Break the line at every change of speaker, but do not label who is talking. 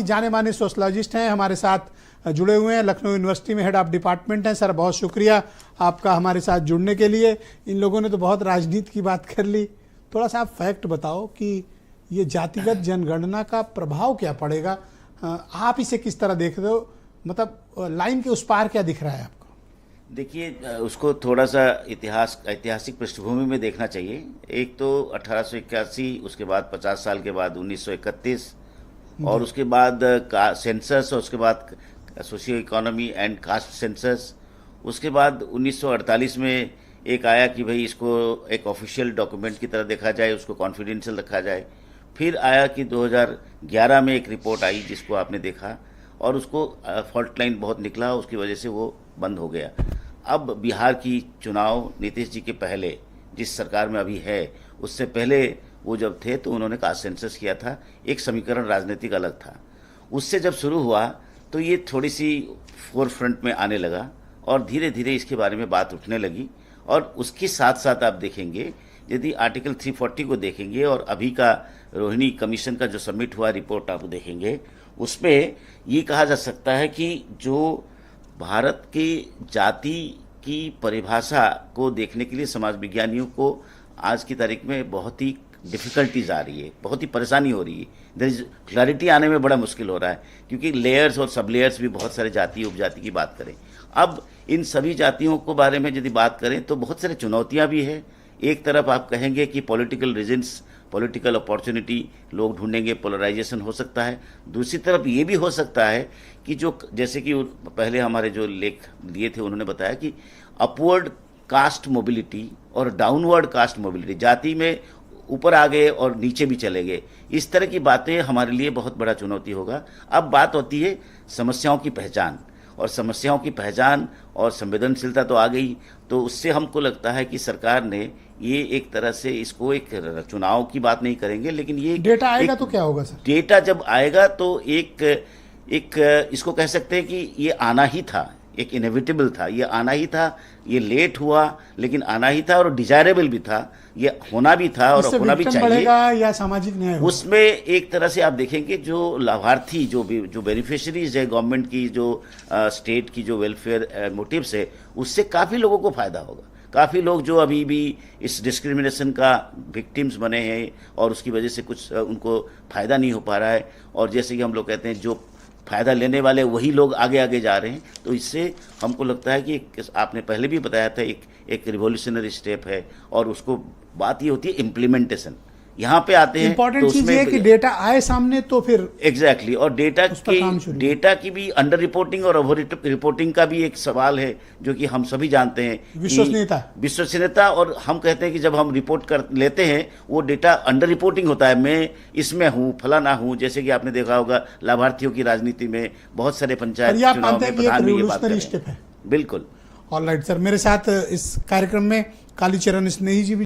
जाने माने सोशलॉजिस्ट हैं, हमारे साथ जुड़े हुए हैं, लखनऊ यूनिवर्सिटी में हेड ऑफ डिपार्टमेंट हैं। सर बहुत शुक्रिया आपका हमारे साथ जुड़ने के लिए। इन लोगों ने तो बहुत राजनीति की बात कर ली, थोड़ा सा आप फैक्ट बताओ कि ये जातिगत जनगणना का प्रभाव क्या पड़ेगा, आप इसे किस तरह देख रहे हो, मतलब लाइन के उस पार क्या दिख रहा है आपको?
देखिए, उसको थोड़ा सा ऐतिहासिक पृष्ठभूमि में देखना चाहिए। एक तो 1881, उसके बाद 50 साल के बाद 1931 और उसके बाद सेंसस और उसके बाद socio economy and caste census. उसके बाद 1948 में एक आया कि भाई इसको एक ऑफिशियल डॉक्यूमेंट की तरह देखा जाए, उसको कॉन्फिडेंशियल रखा जाए। फिर आया कि 2011 में एक रिपोर्ट आई जिसको आपने देखा और उसको फॉल्ट लाइन बहुत निकला, उसकी वजह से वो बंद हो गया। अब बिहार की चुनाव नीतीश जी के पहले, जिस सरकार में अभी है, उससे पहले वो जब थे तो उन्होंने कास्ट सेंसस किया था, एक समीकरण राजनीतिक अलग था। उससे जब शुरू हुआ तो ये थोड़ी सी फोर फ्रंट में आने लगा और धीरे धीरे इसके बारे में बात उठने लगी। और उसके साथ साथ आप देखेंगे, यदि आर्टिकल 340 को देखेंगे और अभी का रोहिणी कमीशन का जो सबमिट हुआ रिपोर्ट आप देखेंगे, उसमें ये कहा जा सकता है कि जो भारत के जाति की परिभाषा को देखने के लिए समाज विज्ञानियों को आज की तारीख में बहुत ही डिफ़िकल्टीज आ रही है, बहुत ही परेशानी हो रही है। देयर इज क्लैरिटी आने में बड़ा मुश्किल हो रहा है, क्योंकि लेयर्स और सब लेयर्स भी बहुत सारे जाति उपजाति की बात करें। अब इन सभी जातियों को बारे में यदि बात करें तो बहुत सारी चुनौतियां भी है। एक तरफ आप कहेंगे कि पॉलिटिकल रीजन्स, पॉलिटिकल अपॉर्चुनिटी लोग ढूंढेंगे, पोलराइजेशन हो सकता है। दूसरी तरफ ये भी हो सकता है कि जो, जैसे कि पहले हमारे जो लेख लिए थे उन्होंने बताया कि अपवर्ड कास्ट मोबिलिटी और डाउनवर्ड कास्ट मोबिलिटी, जाति में ऊपर आ गए और नीचे भी चले गए, इस तरह की बातें हमारे लिए बहुत बड़ा चुनौती होगा। अब बात होती है समस्याओं की पहचान, और समस्याओं की पहचान और संवेदनशीलता तो आ गई, तो उससे हमको लगता है कि सरकार ने ये एक तरह से इसको एक चुनाव की बात नहीं करेंगे, लेकिन ये
डेटा आएगा तो क्या होगा सर?
डेटा जब आएगा तो एक इसको कह सकते हैं कि ये आना ही था, एक इनएविटेबल था, ये आना ही था। ये लेट हुआ लेकिन आना ही था और डिजायरेबल भी था, ये होना भी था और होना भी चाहिए।
या सामाजिक न्याय
उसमें एक तरह से आप देखेंगे जो लाभार्थी, जो बेनिफिशियरीज है गवर्नमेंट की, जो स्टेट की जो वेलफेयर मोटिव्स है, उससे काफ़ी लोगों को फ़ायदा होगा। काफ़ी लोग जो अभी भी इस डिस्क्रिमिनेशन का विक्टिम्स बने हैं और उसकी वजह से कुछ उनको फ़ायदा नहीं हो पा रहा है, और जैसे कि हम लोग कहते हैं जो फ़ायदा लेने वाले वही लोग आगे आगे जा रहे हैं, तो इससे हमको लगता है कि आपने पहले भी बताया था एक रिवॉल्यूशनरी स्टेप है। और उसको बात ये होती है इम्प्लीमेंटेशन, यहाँ पे आते हैं।
इंपॉर्टेंट चीज ये है कि डेटा आए सामने तो फिर
एग्जैक्टली और डेटा की भी अंडर रिपोर्टिंग और ओवर रिपोर्टिंग का भी एक सवाल है, जो कि हम सभी जानते हैं। विश्वसनीयता और हम कहते हैं कि जब हम रिपोर्ट कर लेते हैं वो डेटा अंडर रिपोर्टिंग होता है, मैं इसमें हूँ फलाना हूँ। जैसे कि आपने देखा होगा लाभार्थियों की राजनीति में बहुत सारे पंचायत चुनाव में प्रधान भी ये बात कर रहे हैं। बिल्कुल।
ऑलराइट सर, मेरे साथ इस कार्यक्रम में कालीचरण स्नेही जी भी